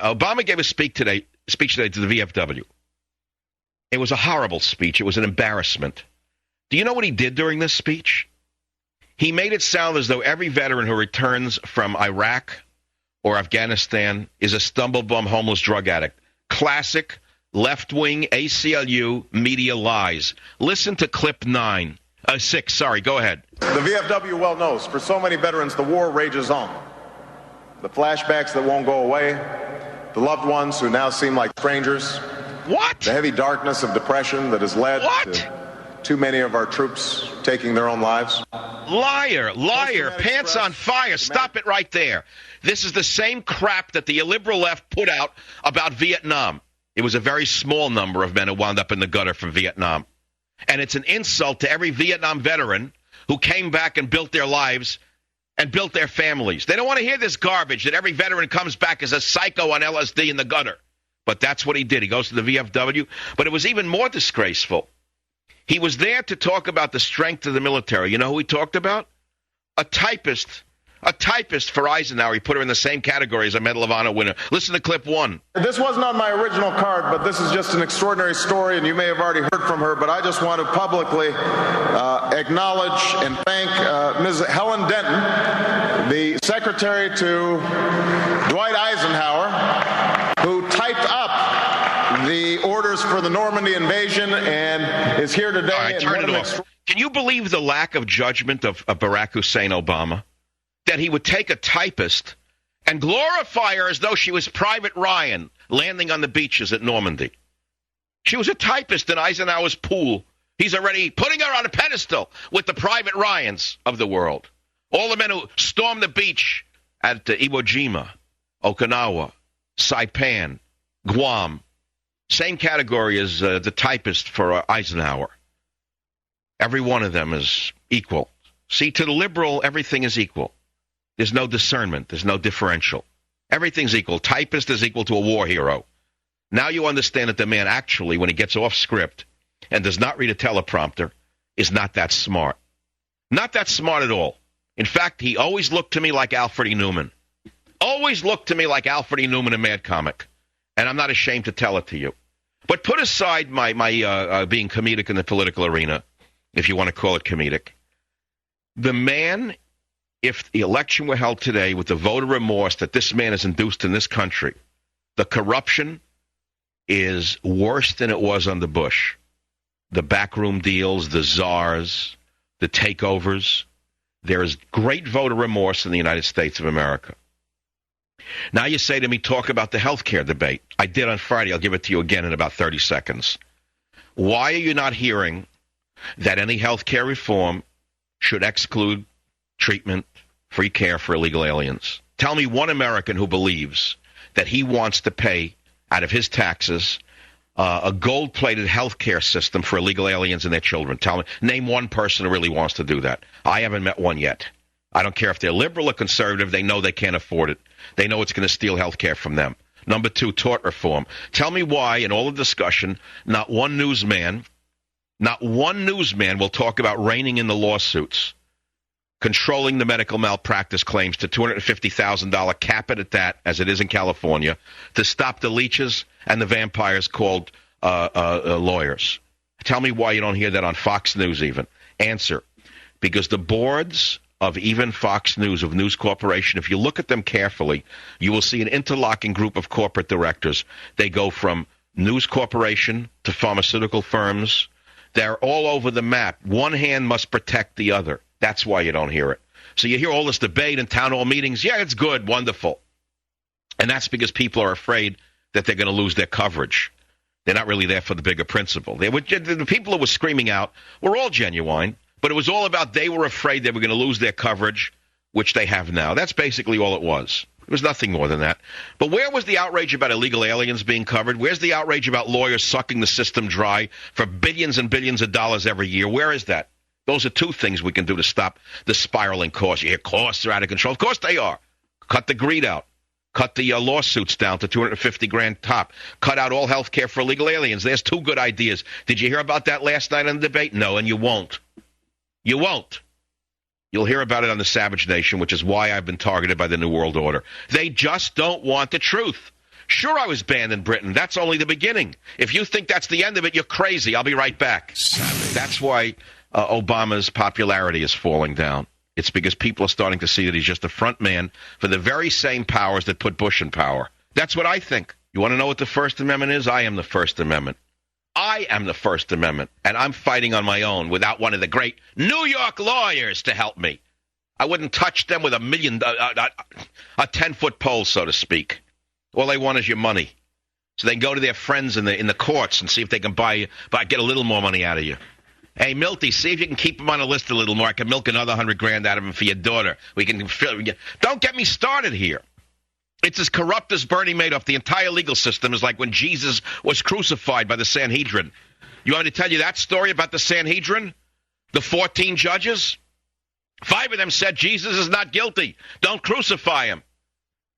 Obama gave a speech today to the VFW. It was a horrible speech. It was an embarrassment. Do you know what he did during this speech? He made it sound as though every veteran who returns from Iraq or Afghanistan is a stumble-bum homeless drug addict. Classic left-wing ACLU media lies. Listen to clip 6. Sorry, go ahead. The VFW well knows, for so many veterans, the war rages on. The flashbacks that won't go away, the loved ones who now seem like strangers. What? The heavy darkness of depression that has led to too many of our troops taking their own lives. Liar, pants on fire. Stop it right there. This is the same crap that the illiberal left put out about Vietnam. It was a very small number of men who wound up in the gutter from Vietnam. And it's an insult to every Vietnam veteran who came back and built their lives and built their families. They don't want to hear this garbage that every veteran comes back as a psycho on LSD in the gutter. But that's what he did. He goes to the VFW. But it was even more disgraceful. He was there to talk about the strength of the military. You know who he talked about? A typist for Eisenhower. He put her in the same category as a Medal of Honor winner. Listen to clip 1. This wasn't on my original card, but this is just an extraordinary story, and you may have already heard from her, but I just want to publicly acknowledge and thank Ms. Helen Denton, the secretary to Dwight Eisenhower, who typed up the orders for the Normandy invasion and is here today. All right, turn it off. Can you believe the lack of judgment of Barack Hussein Obama? That he would take a typist and glorify her as though she was Private Ryan landing on the beaches at Normandy. She was a typist in Eisenhower's pool. He's already putting her on a pedestal with the Private Ryans of the world. All the men who stormed the beach at Iwo Jima, Okinawa, Saipan, Guam. Same category as the typist for Eisenhower. Every one of them is equal. See, to the liberal, everything is equal. There's no discernment. There's no differential. Everything's equal. Typist is equal to a war hero. Now you understand that the man actually, when he gets off script and does not read a teleprompter, is not that smart. Not that smart at all. In fact, he always looked to me like Alfred E. Newman. Always looked to me like Alfred E. Newman in Mad Comic. And I'm not ashamed to tell it to you. But put aside my being comedic in the political arena, if you want to call it comedic. The man, if the election were held today with the voter remorse that this man has induced in this country, the corruption is worse than it was under Bush. The backroom deals, the czars, the takeovers. There is great voter remorse in the United States of America. Now you say to me, talk about the health care debate. I did on Friday. I'll give it to you again in about 30 seconds. Why are you not hearing that any health care reform should exclude treatment, free care for illegal aliens? Tell me one American who believes that he wants to pay out of his taxes a gold-plated health care system for illegal aliens and their children. Name one person who really wants to do that. I haven't met one yet. I don't care if they're liberal or conservative. They know they can't afford it. They know it's going to steal health care from them. Number 2, tort reform. Tell me why, in all the discussion, not one newsman will talk about reining in the lawsuits, controlling the medical malpractice claims to $250,000, cap it at that, as it is in California, to stop the leeches and the vampires called lawyers. Tell me why you don't hear that on Fox News even. Answer. Because the boards of even Fox News, of News Corporation, if you look at them carefully, you will see an interlocking group of corporate directors. They go from News Corporation to pharmaceutical firms. They're all over the map. One hand must protect the other. That's why you don't hear it. So you hear all this debate in town hall meetings. Yeah, it's good, wonderful. And that's because people are afraid that they're going to lose their coverage. They're not really there for the bigger principle. The people who were screaming out were all genuine, but it was all about they were afraid they were going to lose their coverage, which they have now. That's basically all it was. It was nothing more than that. But where was the outrage about illegal aliens being covered? Where's the outrage about lawyers sucking the system dry for billions and billions of dollars every year? Where is that? Those are 2 things we can do to stop the spiraling costs. You hear costs are out of control. Of course they are. Cut the greed out. Cut the lawsuits down to $250,000 top. Cut out all health care for illegal aliens. There's 2 good ideas. Did you hear about that last night on the debate? No, and you won't. You won't. You'll hear about it on the Savage Nation, which is why I've been targeted by the New World Order. They just don't want the truth. Sure, I was banned in Britain. That's only the beginning. If you think that's the end of it, you're crazy. I'll be right back. That's why Obama's popularity is falling down. It's because people are starting to see that he's just a front man for the very same powers that put Bush in power. That's what I think. You want to know what the First Amendment is? I am the First Amendment. I am the First Amendment, and I'm fighting on my own without one of the great New York lawyers to help me. I wouldn't touch them with a 10-foot pole, so to speak. All they want is your money. So they can go to their friends in the courts and see if they can get a little more money out of you. Hey, Milty, see if you can keep him on the list a little more. I can milk another $100,000 out of him for your daughter. Don't get me started here. It's as corrupt as Bernie Madoff. The entire legal system is like when Jesus was crucified by the Sanhedrin. You want me to tell you that story about the Sanhedrin? The 14 judges? 5 of them said Jesus is not guilty. Don't crucify him.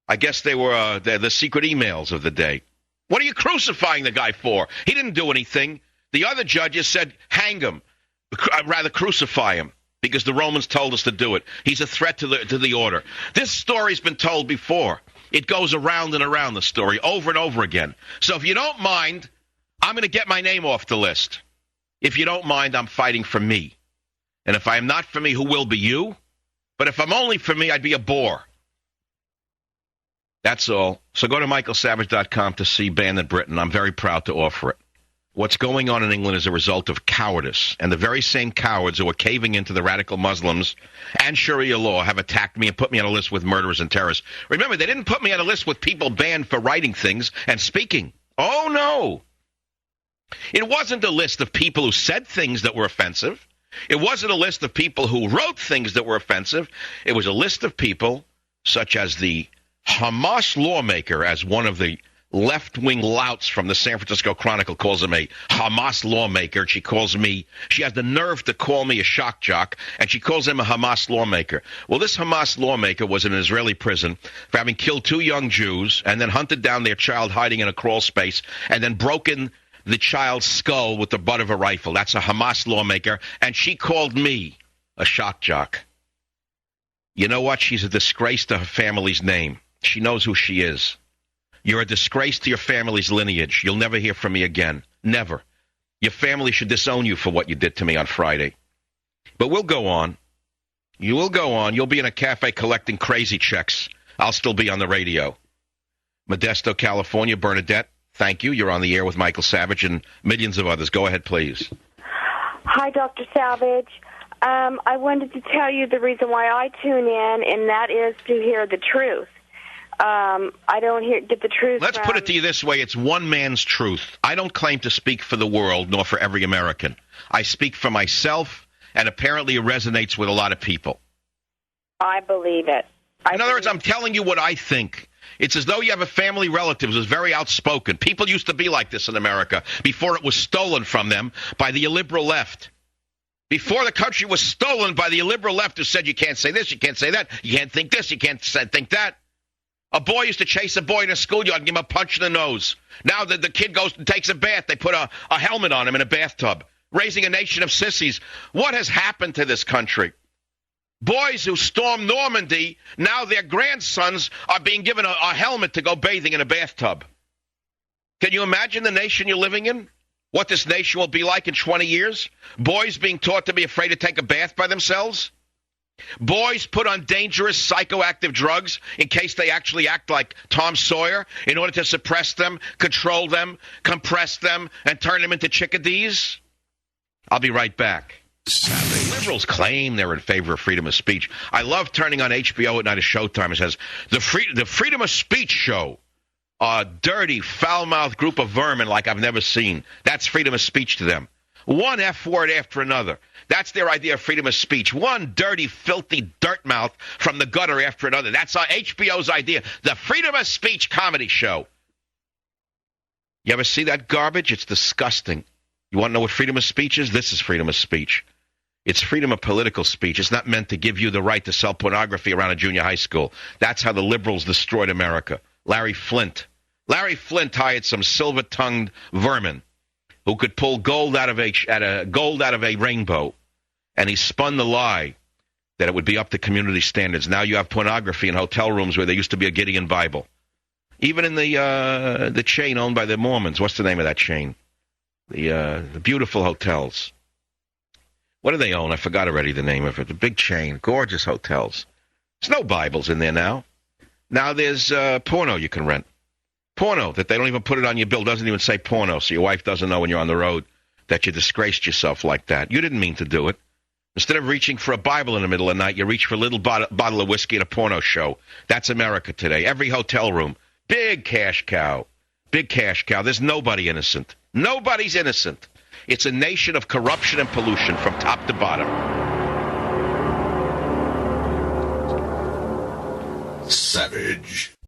I guess they were the secret emails of the day. What are you crucifying the guy for? He didn't do anything. The other judges said, hang him. Rather crucify him, because the Romans told us to do it. He's a threat to the order. This story's been told before. It goes around and around, the story, over and over again. So if you don't mind, I'm going to get my name off the list. If you don't mind, I'm fighting for me. And if I am not for me, who will be you? But if I'm only for me, I'd be a bore. That's all. So go to michaelsavage.com to see Banned in Britain. I'm very proud to offer it. What's going on in England is a result of cowardice, and the very same cowards who are caving into the radical Muslims and Sharia law have attacked me and put me on a list with murderers and terrorists. Remember, they didn't put me on a list with people banned for writing things and speaking. Oh, no. It wasn't a list of people who said things that were offensive. It wasn't a list of people who wrote things that were offensive. It was a list of people such as the Hamas lawmaker, as one of the left-wing louts from the San Francisco Chronicle calls him a Hamas lawmaker. She has the nerve to call me a shock jock, and she calls him a Hamas lawmaker. Well, this Hamas lawmaker was in an Israeli prison for having killed 2 young Jews and then hunted down their child hiding in a crawl space and then broken the child's skull with the butt of a rifle. That's a Hamas lawmaker, and she called me a shock jock. You know what? She's a disgrace to her family's name. She knows who she is. You're a disgrace to your family's lineage. You'll never hear from me again. Never. Your family should disown you for what you did to me on Friday. But we'll go on. You will go on. You'll be in a cafe collecting crazy checks. I'll still be on the radio. Modesto, California. Bernadette, thank you. You're on the air with Michael Savage and millions of others. Go ahead, please. Hi, Dr. Savage. I wanted to tell you the reason why I tune in, and that is to hear the truth. I don't get the truth. Let's put it to you this way. It's one man's truth. I don't claim to speak for the world, nor for every American. I speak for myself, and apparently it resonates with a lot of people. I believe it. In other words, I'm telling you what I think. It's as though you have a family relative who's very outspoken. People used to be like this in America before it was stolen from them by the illiberal left. Before the country was stolen by the illiberal left who said you can't say this, you can't say that, you can't think this, you can't think that. A boy used to chase a boy in a schoolyard and give him a punch in the nose. Now that the kid goes and takes a bath, they put a helmet on him in a bathtub, raising a nation of sissies. What has happened to this country? Boys who stormed Normandy, now their grandsons are being given a helmet to go bathing in a bathtub. Can you imagine the nation you're living in? What this nation will be like in 20 years? Boys being taught to be afraid to take a bath by themselves? Boys put on dangerous psychoactive drugs in case they actually act like Tom Sawyer in order to suppress them, control them, compress them, and turn them into chickadees? I'll be right back. Liberals claim they're in favor of freedom of speech. I love turning on HBO at night at Showtime. It says, the Freedom of Speech Show. A dirty, foul-mouthed group of vermin like I've never seen. That's freedom of speech to them. One F word after another. That's their idea of freedom of speech. One dirty, filthy dirt mouth from the gutter after another. That's HBO's idea. The Freedom of Speech comedy show. You ever see that garbage? It's disgusting. You want to know what freedom of speech is? This is freedom of speech. It's freedom of political speech. It's not meant to give you the right to sell pornography around a junior high school. That's how the liberals destroyed America. Larry Flint hired some silver-tongued vermin who could pull gold out of a rainbow, and he spun the lie that it would be up to community standards. Now you have pornography in hotel rooms where there used to be a Gideon Bible. Even in the chain owned by the Mormons. What's the name of that chain? The beautiful hotels. What do they own? I forgot already the name of it. The big chain. Gorgeous hotels. There's no Bibles in there now. Now there's porno you can rent. Porno that they don't even put it on your bill. Doesn't even say porno, so your wife doesn't know when you're on the road that you disgraced yourself like that. You didn't mean to do it. Instead of reaching for a Bible in the middle of the night, you reach for a little bottle of whiskey at a porno show. That's America today. Every hotel room. Big cash cow. Big cash cow. There's nobody innocent. Nobody's innocent. It's a nation of corruption and pollution from top to bottom. Savage.